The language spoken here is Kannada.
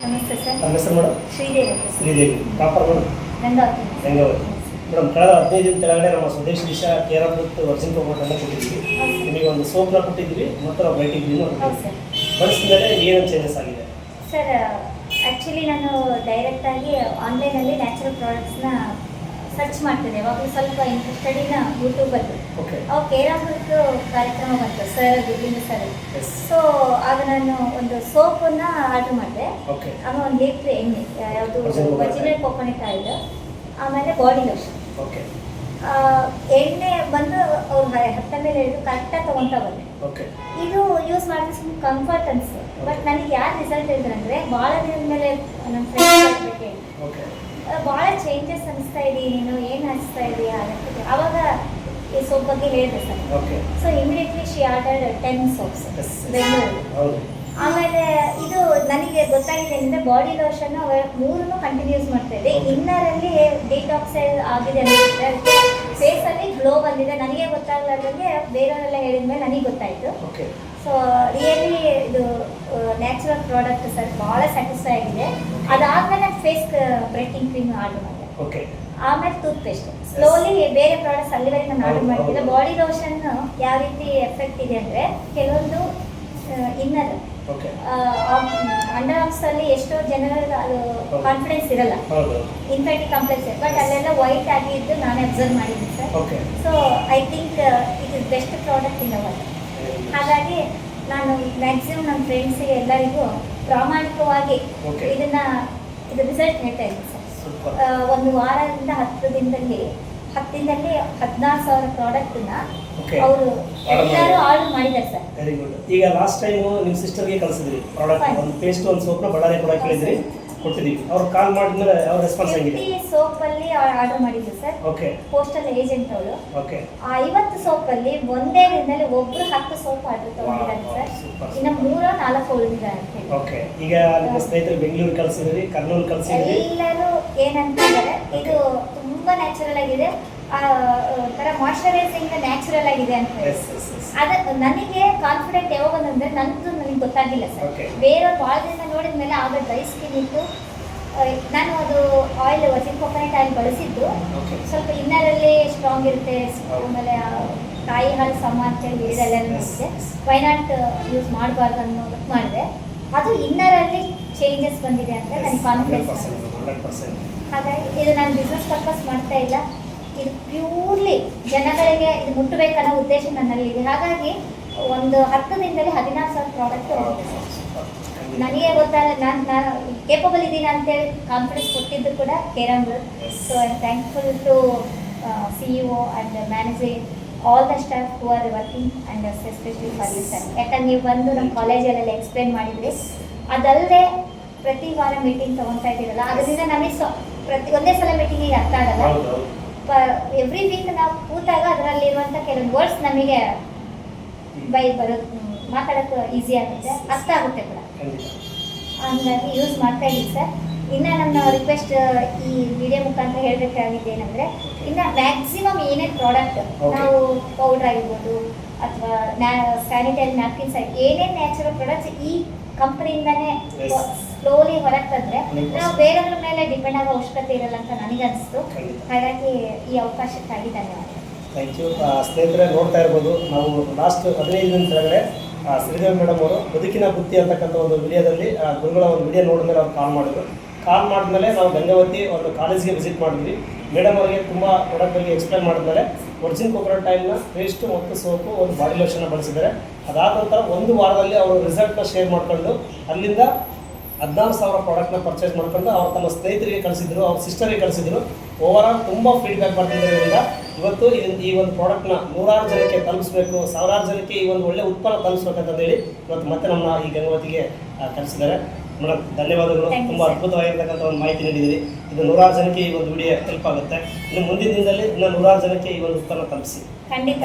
ನಮಸ್ತೆ ಸರ್. ನಮ್ಮ ಹೆಸರು madam Sridevi proper madam Gangavati. Madam ಕಳೆದ 15 ದಿನ ಕೆಳಗಡೆ ನಮ್ಮ ಸ್ವದೇಶಿ ದಿಶ ಕೇರಳದ ವರ್ಜಿನ್ ಕೋಕೋನಟ್ ಕೊಟ್ಟಿದ್ವಿ. ನಿಮಗೆ ಒಂದು ಸೋಪ್ನ ಕೊಟ್ಟಿದ್ವಿ ಮತ್ತು ನಾವು ವೈಟಿಂಗ್ ಕ್ರೀಮ್ ಬಳಸಿದ ಮೇಲೆ ಏನು ಚೇಂಜಸ್ ಆಗಿದೆ ಸರ್? ಆ್ಯಕ್ಚುಲಿ ನಾನು ಡೈರೆಕ್ಟಾಗಿ ಆನ್ಲೈನಲ್ಲಿ ನ್ಯಾಚುರಲ್ ಪ್ರಾಡಕ್ಟ್ಸ್ನ ಸರ್ಚ್ ಮಾಡ್ತಿದ್ದೆ. ಯಾವಾಗಲೂ ಸ್ವಲ್ಪ ಇಂಟ್ರೆಸ್ಟೆಡ್ ಇನ್ ಯೂಟ್ಯೂಬಲ್ಲಿ ಅವು ಕೇರಳದ್ದು ಕಾರ್ಯಕ್ರಮ ಬಂತು ಸರ್, ಗುಡ್ಲಿಂಗ್ ಸರ್. ಸೊ ಆಗ ನಾನು ಒಂದು ಸೋಪನ್ನು ಆರ್ಡ್ರ್ ಮಾಡಿದೆ. ಆಮೇಲೆ 1 ಲೀಟ್ರ್ ಎಣ್ಣೆ, ಯಾವುದು ಒರಿಜಿನಲ್ ಕೋಕೋನಟ್ ಆಯಿಲ್, ಆಮೇಲೆ ಬಾಡಿ ಲೋಷನ್. ಎಣ್ಣೆ ಬಂದು ಅವ್ರು ಹತ್ತ ಮೇಲೆ ಹೇಳಿದ್ರು ಕರೆಕ್ಟಾಗಿ ತೊಗೊತಾ ಬಂದೆ. ಇದು ಯೂಸ್ ಮಾಡಿದ್ರೆ ಸುಮ್ಮನೆ ಕಂಫರ್ಟ್ ಅನಿಸ್ತು. ಬಟ್ ನನಗೆ ಯಾರು ರಿಸಲ್ಟ್ ಹೇಳಿದ್ರಂದರೆ ಭಾಳ ದಿನದ ಮೇಲೆ ನಮ್ಮ ಫ್ರೆಂಡ್ಸ್ ಭಾಳ ಚೇಂಜಸ್ ಅನಿಸ್ತಾ ಇದ್ದೀನಿ, ನೀನು ಏನು ಅನಿಸ್ತಾ ಇದೆಯಾ ಅದಕ್ಕೆ. ಆವಾಗ ಈ ಸೋಪ್ ಬಗ್ಗೆ ಹೇಳಿದೆ sir. So immediately she ordered 10 soaps Bengaluru. ಆಮೇಲೆ ಇದು ನನಗೆ ಗೊತ್ತಾಗಿದೆ ಅಂದರೆ ಬಾಡಿ ಲೋಷನ್ 3 ಕಂಟಿನ್ಯೂಸ್ ಮಾಡ್ತಾ ಇದೆ. ಇನ್ನರಲ್ಲಿ ಡಿಟಾಕ್ಸೈಡ್ ಆಗಿದೆ ಅನಿಸುತ್ತೆ, ಅದಕ್ಕೆ ಫೇಸಲ್ಲಿ ಗ್ಲೋ ಬಂದಿದೆ. ನನಗೆ ಗೊತ್ತಾಗಲಾರ್ದಂಗೆ ಬೇರೆಯವರೆಲ್ಲ ಹೇಳಿದ ಮೇಲೆ ನನಗೆ ಗೊತ್ತಾಯಿತು. ಸೊ ರಿಯಲಿ ಇದು ನ್ಯಾಚುರಲ್ ಪ್ರಾಡಕ್ಟ್ ಸರ್, ಭಾಳ ಸ್ಯಾಟಿಸ್ಫೈ ಆಗಿದೆ. ಅದಾದಮೇಲೆ ಫೇಸ್ ಬ್ರೈಟ್ನಿಂಗ್ ಕ್ರೀಮ್ ಆರ್ಡರ್ ಮಾಡಿದೆ. ಆಮೇಲೆ ಟೂತ್ ಪೇಸ್ಟ್ ಸ್ಲೋಲಿ ಬೇರೆ ಪ್ರಾಡಕ್ಟ್ಸ್ ಅಲ್ಲಿವರೆಗೆ ನಾನು ಆರ್ಡರ್ ಮಾಡ್ತಿದ್ದೆ. ಬಾಡಿ ಲೋಷನ್ ಯಾವ ರೀತಿ ಎಫೆಕ್ಟ್ ಇದೆ ಅಂದರೆ, ಕೆಲವೊಂದು ಇನ್ನರ್ ಅಂಡರ್ ಆರ್ಮ್ಸಲ್ಲಿ ಎಷ್ಟೋ ಜನರಿಗೆ ಅದು ಕಾನ್ಫಿಡೆನ್ಸ್ ಇರಲ್ಲ, ಇನ್ಫೆಕ್ಟಿ ಕಾಂಪ್ಲೆಕ್ಸ್, ಬಟ್ ಅಲ್ಲೆಲ್ಲ ವೈಟ್ ಆಗಿದ್ದು ನಾನು ಅಬ್ಸರ್ವ್ ಮಾಡಿದ್ದೀನಿ sir. So I think it is best product in the world. ಹಾಗಾಗಿ ನಾನು ಮ್ಯಾಕ್ಸಿಮಮ್ ನಮ್ಮ ಫ್ರೆಂಡ್ಸಿಗೆ ಎಲ್ಲರಿಗೂ ಪ್ರಾಮಾಣಿಕವಾಗಿ ಇದು ರಿಸಲ್ಟ್ ಹೇಳ್ತಾ ಇದ್ದೀನಿ ಸರ್. ಒಂದು ವಾರದಿಂದ 10 ದಿನದಲ್ಲಿ 16,000 ಪ್ರಾಡಕ್ಟನ್ನ ಅವರು ಎಲ್ಲರೂ ಆರ್ಡರ್ ಮಾಡಿದ್ದಾರೆ ಸರ್. Very good. ಈಗ ಲಾಸ್ಟ್ ಟೈಮ್ ನಿಮ್ಮ ಸಿಸ್ಟರ್ಗೆ ಕಳಿಸಿದ್ರಿ ಪ್ರಾಡಕ್ಟ್, ಒಂದು ಪೇಸ್ಟ್ ಒಂದು ಸೋಪ್ನ ಬಳ್ಳಾರಿ ಕೂಡ ಕೇಳಿದ್ರಿ, ಕೊಟ್ಟಿದ್ದೀವಿ. ಅವ್ರು ಕಾಲ್ ಮಾಡಿದ್ಮೇಲೆ ಅವ್ರ ರೆಸ್ಪಾನ್ಸ್ ಆಗಿದೆ. ಸೋಪಲ್ಲಿ ಆರ್ಡರ್ ಮಾಡಿದ್ರು ಸರ್. ಪೋಸ್ಟಲ್ ಏಜೆಂಟ್ ಅವರು 50 ಸೋಪಲ್ಲಿ ಒಂದೇ ದಿನದಲ್ಲಿ ಒಬ್ರು 10 ಸೋಪ್ ಆರ್ಡರ್ ತಗೊಂಡಿದ್ದಾರೆ ಸರ್. ಇನ್ನು 3-4 ಉಳಿದಿದ್ದಾರೆ ಅಂತ ಹೇಳಿ. ಈಗ ನಿಮ್ಮ ಸ್ನೇಹಿತರು ಬೆಂಗಳೂರು ಕಳಿಸಿದ್ರಿ, ಕರ್ನೂಲ್ ಕಳಿಸಿದ್ರಿ, ಎಲ್ಲರೂ ಏನಂತಿದ್ದಾರೆ, ಇದು ತುಂಬಾ ನ್ಯಾಚುರಲ್ ಆಗಿದೆ, ಒಂಥರ ಮಾಯ್ಶ್ಚರೈಸಿಂಗ್ ನ್ಯಾಚುರಲ್ ಆಗಿದೆ ಅಂತ ಹೇಳಿ. ಅದಕ್ಕೆ ನನಗೆ ಕಾನ್ಫಿಡೆಂಟ್ ಯಾವಾಗ ಬಂದಂದ್ರೆ ನನಗೆ ಗೊತ್ತಾಗಿಲ್ಲ ಸರ್. ಬೇರೆಯವ್ರು ಭಾಳ ದಿನ ನೋಡಿದ ಮೇಲೆ ಆಗ ಡ್ರೈ ಸ್ಕಿನ್ ಇತ್ತು. ನಾನು ಅದು ಆಯಿಲ್ ವರ್ಜಿನ್ ಕೋಕೋನಟ್ ಆಯಿಲ್ ಬಳಸಿದ್ದು ಸ್ವಲ್ಪ ಇನ್ನರಲ್ಲಿ ಸ್ಟ್ರಾಂಗ್ ಇರುತ್ತೆ. ಆಮೇಲೆ ತಾಯಿ ಹಾಲು ಸಮ ಅಂತೇಳಿ ಹೇಳಿದೆಲ್ಲ ನೋಡಿದೆ. ವೈನಾಟ್ ಯೂಸ್ ಮಾಡಬಾರ್ದು ಅನ್ನೋದಕ್ಕೆ ಮಾಡಿದೆ. ಅದು ಇನ್ನರಲ್ಲಿ ಚೇಂಜಸ್ ಬಂದಿದೆ ಅಂತ ನನಗೆ ಕಾನ್ಫಿಡೆನ್ಸ್. ಹಾಗಾಗಿ ಇದು ನಾನು ಬಿಸ್ನೆಸ್ ಪರ್ಪಸ್ ಮಾಡ್ತಾ ಇಲ್ಲ, ಇದು ಪ್ಯೂರ್ಲಿ ಜನಗಳಿಗೆ ಇದು ಮುಟ್ಟಬೇಕನ್ನೋ ಉದ್ದೇಶ ನನ್ನಲ್ಲಿದೆ. ಹಾಗಾಗಿ ಒಂದು 10 ದಿನದಲ್ಲಿ 16,000 ಪ್ರಾಡಕ್ಟ್ ಹೋಗಿದೆ ಸರ್. ನನಗೆ ಗೊತ್ತಾಗಲ್ಲ, ನಾನು ಕೇಪಬಲ್ ಇದ್ದೀನಿ ಅಂತೇಳಿ ಕಾನ್ಫಿಡೆನ್ಸ್ ಕೊಟ್ಟಿದ್ದು ಕೂಡ ಕೇರಂಬಲ್. So I am thankful to CEO and managing all the staff who are working and especially for you sir. ಯಾಕಂದ್ರೆ ನೀವು ಬಂದು ನಮ್ಮ ಕಾಲೇಜಲ್ಲೆಲ್ಲ ಎಕ್ಸ್ಪ್ಲೇನ್ ಮಾಡಿದ್ರಿ. ಅದಲ್ಲದೆ ಪ್ರತಿ ವಾರ ಮೀಟಿಂಗ್ ತೊಗೊತಾ ಇದ್ದೀರಲ್ಲ, ಅದರಿಂದ ನಮಗೆ ಒಂದೇ ಸಲ ಮೀಟಿಂಗಿಗೆ ಅರ್ಥ ಆಗಲ್ಲ. ಎವ್ರಿ ವೀಕ್ ನಾವು ಕೂತಾಗ ಅದರಲ್ಲಿರುವಂಥ ಕೆಲವೊಂದು ವರ್ಡ್ಸ್ ನಮಗೆ ಮಾತಾಡೋಕ್ಕೆ ಈಸಿ ಆಗುತ್ತೆ, ಅರ್ಥ ಆಗುತ್ತೆ ಕೂಡ. ಹಂಗಾಗಿ ಯೂಸ್ ಮಾಡ್ತಾ ಇದ್ದೀವಿ ಸರ್. ಇನ್ನು ನನ್ನ ರಿಕ್ವೆಸ್ಟ್ ಈ ವಿಡಿಯೋ ಮುಖಾಂತರ ಹೇಳಬೇಕಾಗಿದೆ ಏನಂದರೆ, ಇನ್ನು ಮ್ಯಾಕ್ಸಿಮಮ್ ಏನೇ ಪ್ರಾಡಕ್ಟ್ ನಾವು ಪೌಡ್ರ್ ಆಗಿರ್ಬೋದು ಅಥವಾ ಸ್ಯಾನಿಟರಿ ನ್ಯಾಪ್ಕಿನ್ಸ್ ಆಗಿ ಏನೇನು ನ್ಯಾಚುರಲ್ ಪ್ರಾಡಕ್ಟ್ಸ್ ಈ ಕಂಪ್ನಿಯಿಂದನೇ ಸ್ಲೋಲಿ ಹೊರಗೆ ತಂದರೆ ನಾವು ಬೇರೆಯವ್ರ ಮೇಲೆ ಡಿಪೆಂಡ್ ಆಗೋ ಅವಶ್ಯಕತೆ ಇರಲ್ಲ ಅಂತ ನನಗೆ ಅನಿಸ್ತು. ಹಾಗಾಗಿ ಈ ಅವಕಾಶಕ್ಕಾಗಿ ಧನ್ಯವಾದ. Thank you. ಸ್ನೇಹಿತರೆ, ನೋಡ್ತಾ ಇರ್ಬೋದು, ನಾವು ಲಾಸ್ಟ್ 15 ದಿನ ಕೆಳಗಡೆ ಶ್ರೀದೇವಿ ಮೇಡಮ್ ಅವರು ಬದುಕಿನ ಬುತ್ತಿ ಅಂತಕ್ಕಂಥ ಒಂದು ವಿಡಿಯೋದಲ್ಲಿ ಗುರುಗಳ ಒಂದು ವಿಡಿಯೋ ನೋಡಿದ್ಮೇಲೆ ಅವ್ರು ಕಾಲ್ ಮಾಡಿದ್ರು. ಕಾಲ್ ಮಾಡಿದ್ಮೇಲೆ ನಾವು ಗಂಗಾವತಿ ಒಂದು ಕಾಲೇಜ್ಗೆ ವಿಸಿಟ್ ಮಾಡಿದ್ವಿ. ಮೇಡಮ್ ಅವರಿಗೆ ತುಂಬ ಪ್ರಾಡಕ್ಟ್ ಬಗ್ಗೆ ಎಕ್ಸ್ಪ್ಲೇನ್ ಮಾಡಿದ್ಮೇಲೆ ವರ್ಜಿನ್ ಕೋಕೋನಟ್ ಆಯಿಲ್ನ ಪೇಸ್ಟ್ ಮತ್ತು ಸೋಪು ಒಂದು ಬಾಡಿ ಲೋಷನ್ನ ಬಳಸಿದ್ದಾರೆ. ಅದಾದ ನಂತರ 1 ವಾರದಲ್ಲಿ ಅವರು ರಿಸಲ್ಟ್ನ ಶೇರ್ ಮಾಡ್ಕೊಂಡು ಅಲ್ಲಿಂದ 14,000 ಪ್ರಾಡಕ್ಟ್ನ ಪರ್ಚೇಸ್ ಮಾಡ್ಕೊಂಡು ಅವ್ರು ತಮ್ಮ ಸ್ನೇಹಿತರಿಗೆ ಕಳಿಸಿದ್ರು, ಅವ್ರ ಸಿಸ್ಟರಿಗೆ ಕಳಿಸಿದ್ರು. ಓವರಾಲ್ ತುಂಬ ಫೀಡ್ಬ್ಯಾಕ್ ಮಾಡ್ತಿದ್ದರಿಂದ ಇವತ್ತು ಈ ಒಂದು ಪ್ರಾಡಕ್ಟ್ನ 100,000 ಜನಕ್ಕೆ ತಲುಪಿಸ್ಬೇಕು, 1,000 ಜನಕ್ಕೆ ಈ ಒಂದು ಒಳ್ಳೆ ಉತ್ಪನ್ನ ತಲುಪಿಸ್ಬೇಕಂತ ಹೇಳಿ ಇವತ್ತು ಮತ್ತೆ ನಮ್ಮ ಈ ಗಂಗಾವತಿಗೆ ಕಳಿಸಿದ್ದಾರೆ. ಮೇಡಮ್ ಧನ್ಯವಾದಗಳು. ತುಂಬ ಅದ್ಭುತವಾಗಿರ್ತಕ್ಕಂಥ ಒಂದು ಮಾಹಿತಿ ನೀಡಿದ್ದೀರಿ. ಇದು 100,000 ಜನಕ್ಕೆ ಈ ಒಂದು ವಿಡಿಯೋ ಹೆಲ್ಪ್ ಆಗುತ್ತೆ. ಇನ್ನು ಮುಂದಿನ ದಿನದಲ್ಲಿ ಇನ್ನೂ 100,000 ಜನಕ್ಕೆ ಈ ಒಂದು ಉತ್ಪನ್ನ ತಲುಪಿಸಿ. ಖಂಡಿತ.